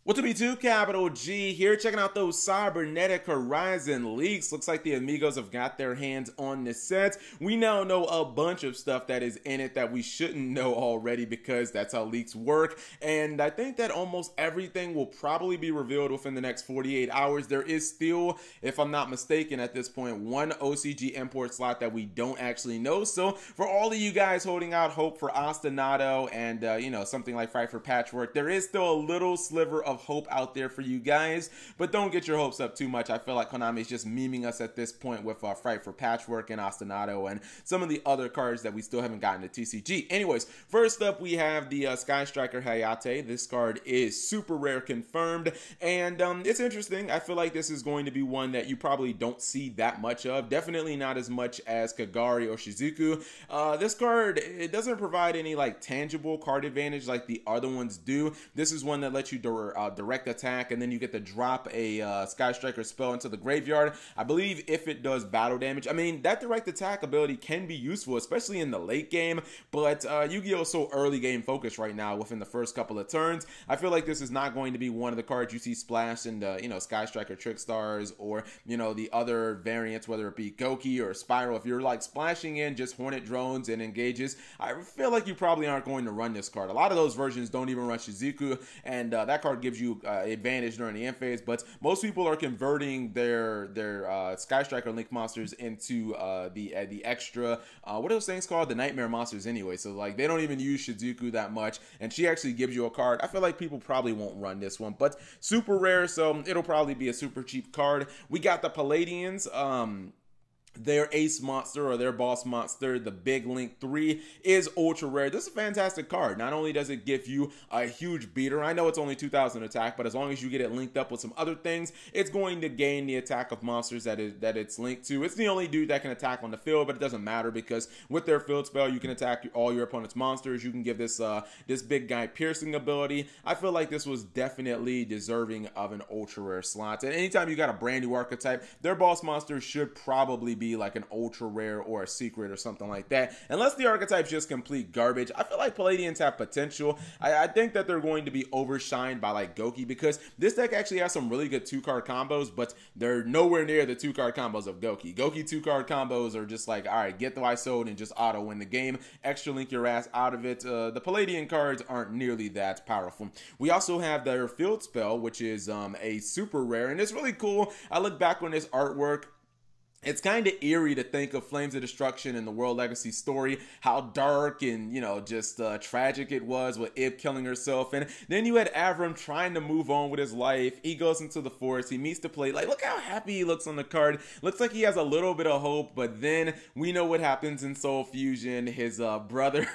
What's up, YouTube? Capital G here, checking out those Cybernetic Horizon leaks. Looks like the amigos have got their hands on the sets. We now know a bunch of stuff that is in it that we shouldn't know already because that's how leaks work. And I think that almost everything will probably be revealed within the next 48 hours. There is still, if I'm not mistaken at this point, one OCG import slot that we don't actually know. So for all of you guys holding out hope for Ostinato and, something like Fight for Patchwork, there is still a little sliver of hope out there for you guys, but don't get your hopes up too much. I feel like Konami is just memeing us at this point with Fight for Patchwork and Ostinato and some of the other cards that we still haven't gotten to TCG. Anyways, first up we have the Sky Striker Hayate. This card is super rare confirmed, and it's interesting. I feel like this is going to be one that you probably don't see that much of. Definitely not as much as Kagari or Shizuku. This card, it doesn't provide any like tangible card advantage like the other ones do. This is one that lets you direct attack, and then you get to drop a Sky Striker spell into the graveyard. I believe if it does battle damage, I mean, that direct attack ability can be useful, especially in the late game, but Yu-Gi-Oh! So early game focused right now within the first couple of turns. I feel like this is not going to be one of the cards you see splashed in the, Sky Striker Trick Stars or, the other variants, whether it be Goki or Spiral. If you're like splashing in just Hornet Drones and engages, I feel like you probably aren't going to run this card. A lot of those versions don't even run Shizuku, and that card gives you advantage during the end phase, but most people are converting their Sky Striker Link monsters into the extra what are those things called, the Nightmare monsters anyway, so like they don't even use Shizuku that much, and she actually gives you a card. I feel like people probably won't run this one, but super rare, so it'll probably be a super cheap card. We got the Palladians. Their ace monster or their boss monster, the Big Link 3, is ultra rare. This is a fantastic card. Not only does it give you a huge beater, I know it's only 2000 attack, but as long as you get it linked up with some other things, it's going to gain the attack of monsters that it's linked to. It's the only dude that can attack on the field, but it doesn't matter because with their field spell, you can attack all your opponent's monsters. You can give this this big guy piercing ability. I feel like this was definitely deserving of an ultra rare slot. And anytime you got a brand new archetype, their boss monster should probably be like an ultra rare or a secret or something like that. Unless the archetype's just complete garbage, I feel like Palladians have potential. I think that they're going to be overshined by like Goki because this deck actually has some really good 2-card combos, but they're nowhere near the 2-card combos of Goki. Goki 2-card combos are just like, all right, get the Isode and just auto win the game. Extra link your ass out of it. The Palladian cards aren't nearly that powerful. We also have their field spell, which is a super rare, and it's really cool. I look back on this artwork. It's kind of eerie to think of Flames of Destruction and the World Legacy story, how dark and, just tragic it was with Ib killing herself. And then you had Avram trying to move on with his life. He goes into the forest. He meets the plate. Like, look how happy he looks on the card. Looks like he has a little bit of hope, but then we know what happens in Soul Fusion. His brother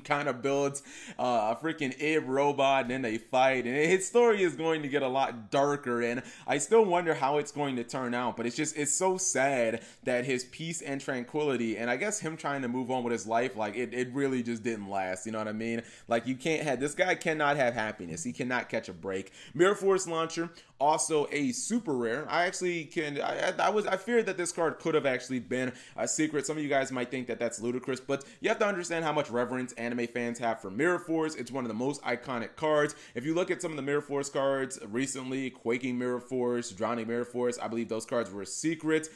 kind of builds a freaking Ib robot, and then they fight. And his story is going to get a lot darker, and I still wonder how it's going to turn out. But it's so sad that his peace and tranquility, and I guess him trying to move on with his life, like it really just didn't last. You know what I mean? Like, you can't have, this guy cannot have happiness. He cannot catch a break. Mirror Force Launcher, also a super rare. I actually I feared that this card could have actually been a secret. Some of you guys might think that that's ludicrous, but you have to understand how much reverence anime fans have for Mirror Force. It's one of the most iconic cards. If you look at some of the Mirror Force cards recently, Quaking Mirror Force, Drowning Mirror Force, I believe those cards were secret.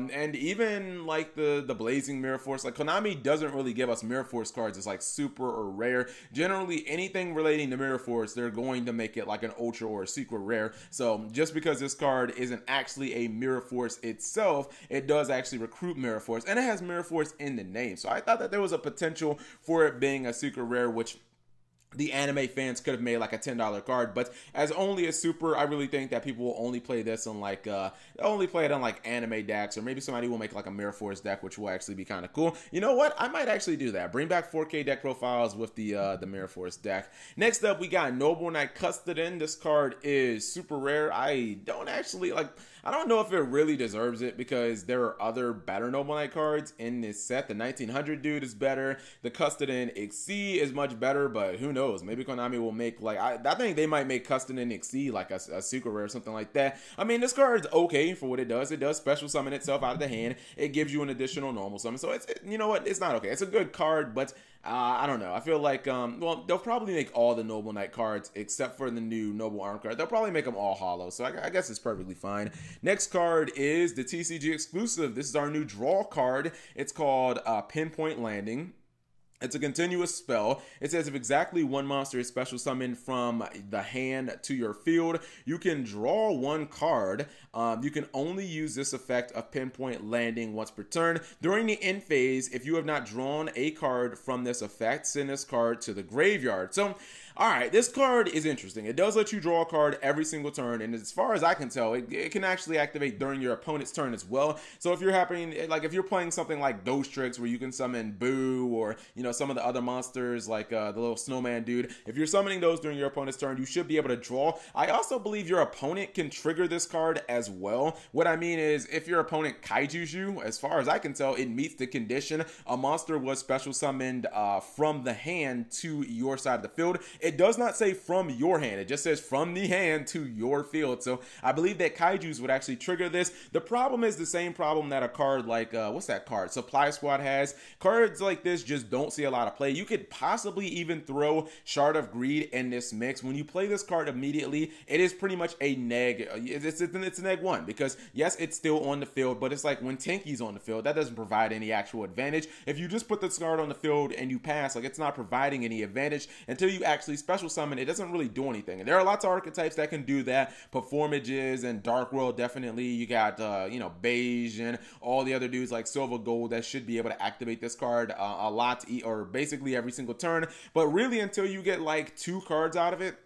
And even like the Blazing Mirror Force, like Konami doesn't really give us Mirror Force cards as like super or rare. Generally, anything relating to Mirror Force, they're going to make it like an ultra or a secret rare. So just because this card isn't actually a Mirror Force itself, it does actually recruit Mirror Force, and it has Mirror Force in the name. So I thought that there was a potential for it being a secret rare, which the anime fans could have made like a $10 card, but as only a super, I really think that people will only play this on like only play it on like anime decks, or maybe somebody will make like a Mirror Force deck, which will actually be kind of cool. You know what? I might actually do that. Bring back 4K deck profiles with the Mirror Force deck. Next up, we got Noble Knight Custodin. This card is super rare. I don't know if it really deserves it because there are other better Noble Knight cards in this set. The 1900 dude is better. The Custodin XC is much better, but who knows? Maybe Konami will make like I think they might make Custodin XC like a secret rare or something like that. I mean, this card's okay for what it does. It does special summon itself out of the hand. It gives you an additional normal summon. So it's, you know what? It's not okay. It's a good card, but I don't know. I feel like, well, they'll probably make all the Noble Knight cards except for the new Noble Arm card. They'll probably make them all hollow, so I guess it's perfectly fine. Next card is the TCG exclusive. This is our new draw card. It's called Pinpoint Landing. It's a continuous spell. It says if exactly one monster is special summoned from the hand to your field, you can draw one card. You can only use this effect of Pinpoint Landing once per turn. During the end phase, if you have not drawn a card from this effect, send this card to the graveyard. So, all right, this card is interesting. It does let you draw a card every single turn, and as far as I can tell, it can actually activate during your opponent's turn as well. So if you're playing something like Ghost Tricks, where you can summon Boo, or some of the other monsters like the little snowman dude, if you're summoning those during your opponent's turn, you should be able to draw. I also believe your opponent can trigger this card as well. What I mean is, if your opponent kaijus you, as far as I can tell, it meets the condition. A monster was special summoned from the hand to your side of the field. It does not say from your hand. It just says from the hand to your field. So I believe that kaijus would actually trigger this. The problem is the same problem that a card like, what's that card? Supply Squad has. Cards like this just don't see a lot of play. You could possibly even throw Shard of Greed in this mix. When you play this card immediately, it is pretty much a neg. It's a neg 1, because yes, it's still on the field, but it's like when Tinky's on the field, that doesn't provide any actual advantage. If you just put this card on the field and you pass, like, it's not providing any advantage until you actually special summon. It doesn't really do anything. And there are lots of archetypes that can do that. Performages and Dark World, definitely. You got Beige and all the other dudes like Silver Gold that should be able to activate this card a lot, or basically every single turn. But really, until you get like 2 cards out of it,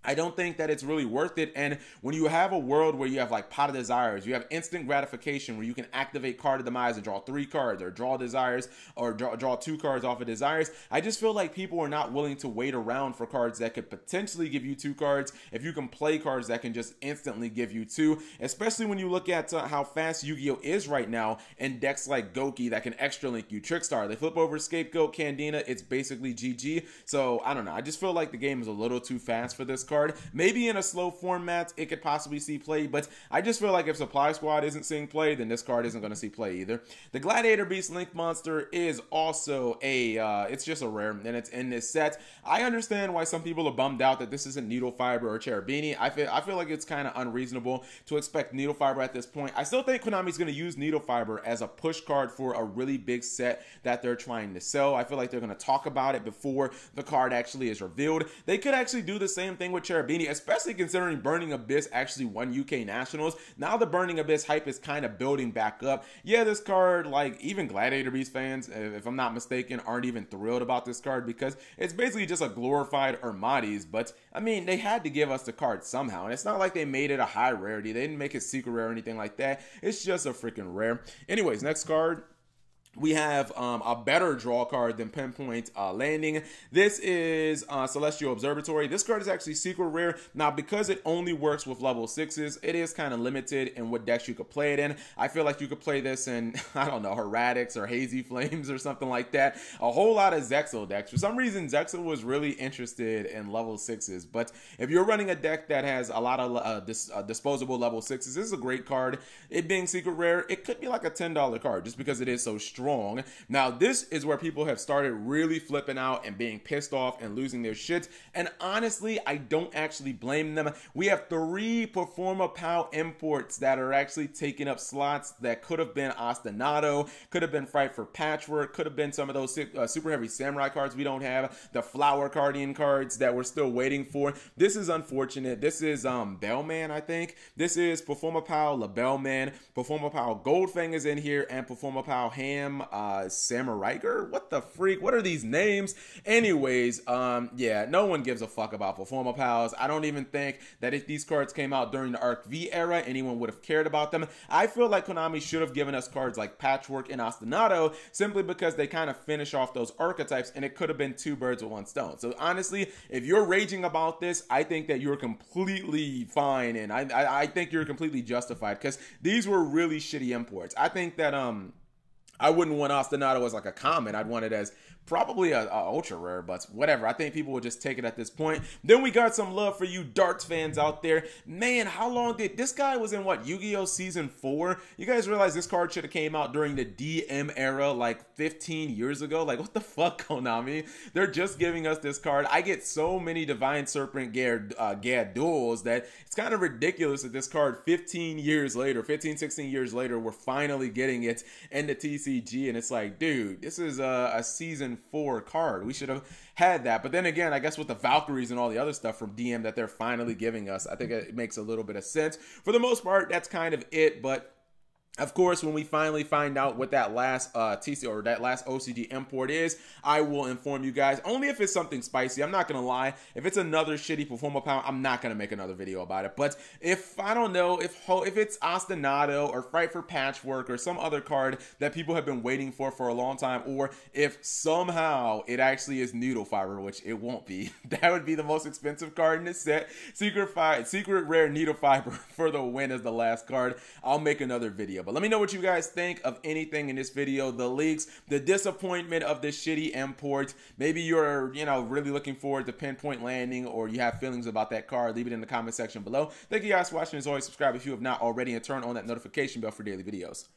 I don't think that it's really worth it. And when you have a world where you have like Pot of Desires, you have instant gratification where you can activate Card of Demise and draw 3 cards, or draw Desires, or draw 2 cards off of Desires. I just feel like people are not willing to wait around for cards that could potentially give you 2 cards if you can play cards that can just instantly give you 2, especially when you look at how fast Yu-Gi-Oh! Is right now in decks like Goki that can extra link you. Trickstar, they flip over Scapegoat, Candina, it's basically GG. So I don't know. I just feel like the game is a little too fast for this card. Maybe in a slow format it could possibly see play, but I just feel like if Supply Squad isn't seeing play, then this card isn't going to see play either. The Gladiator Beast Link Monster is also it's just a rare, and it's in this set. I understand why some people are bummed out that this isn't Needle Fiber or Cherubini. I feel like it's kind of unreasonable to expect Needle Fiber at this point. I still think Konami's going to use Needle Fiber as a push card for a really big set that they're trying to sell. I feel like they're going to talk about it before the card actually is revealed. They could actually do the same thing with Cherubini, especially considering Burning Abyss actually won UK Nationals. Now the Burning Abyss hype is kind of building back up. Yeah, this card, like, even Gladiator Beast fans, if I'm not mistaken, aren't even thrilled about this card because it's basically just a glorified Ermatis, but I mean, they had to give us the card somehow, and it's not like they made it a high rarity. They didn't make it secret rare or anything like that. It's just a freaking rare. Anyways, next card. We have a better draw card than Pinpoint Landing. This is Celestial Observatory. This card is actually secret rare. Now, because it only works with level 6s, it is kind of limited in what decks you could play it in. I feel like you could play this in, I don't know, Heretics or Hazy Flames or something like that. A whole lot of Zexal decks. For some reason, Zexal was really interested in level 6s. But if you're running a deck that has a lot of disposable level 6s, this is a great card. It being secret rare, it could be like a $10 card just because it is so strong. Now, this is where people have started really flipping out and being pissed off and losing their shit. And honestly, I don't actually blame them. We have 3 Performa POW imports that are actually taking up slots that could have been Ostinato, could have been Fight for Patchwork, could have been some of those super heavy samurai cards we don't have, the Flower Guardian cards that we're still waiting for. This is unfortunate. This is Bellman, I think. This is Performa POW La Bellman. Performa POW Goldfang is in here, and Performa POW Ham Samuraiger? What the freak? What are these names? Anyways, yeah, no one gives a fuck about Performa POWs. I don't even think that if these cards came out during the Arc V era, anyone would have cared about them. I feel like Konami should have given us cards like Patchwork and Ostinato simply because they kind of finish off those archetypes, and it could have been 2 birds with 1 stone. So honestly, if you're raging about this, I think that you're completely fine, and I think you're completely justified because these were really shitty imports. I think that I wouldn't want Ostinato as like a common. I'd want it as probably a ultra rare, but whatever. I think people will just take it at this point. Then we got some love for you darts fans out there. Man, how long did this guy was in what, Yu-Gi-Oh! Season 4? You guys realize this card should have came out during the DM era like 15 years ago? Like, what the fuck, Konami? They're just giving us this card. I get so many Divine Serpent Gad duels that it's kind of ridiculous that this card 15 years later, 15, 16 years later, we're finally getting it in the TCG, and it's like, dude, this is a Season 4 card. We should have had that. But then again, I guess with the Valkyries and all the other stuff from DM that they're finally giving us, I think it makes a little bit of sense. For the most part, that's kind of it, but of course, when we finally find out what that last TC or that last OCG import is, I will inform you guys. Only if it's something spicy. I'm not gonna lie. If it's another shitty Performa Pound, I'm not gonna make another video about it. But if I don't know, if it's Ostinato or Fight for Patchwork or some other card that people have been waiting for a long time, or if somehow it actually is Noodle Fiber, which it won't be, that would be the most expensive card in this set. Secret Rare Needle Fiber for the win as the last card. I'll make another video. But let me know what you guys think of anything in this video, the leaks, the disappointment of this shitty import. Maybe you're, really looking forward to Pinpoint Landing, or you have feelings about that card. Leave it in the comment section below. Thank you guys for watching. As always, subscribe if you have not already, and turn on that notification bell for daily videos.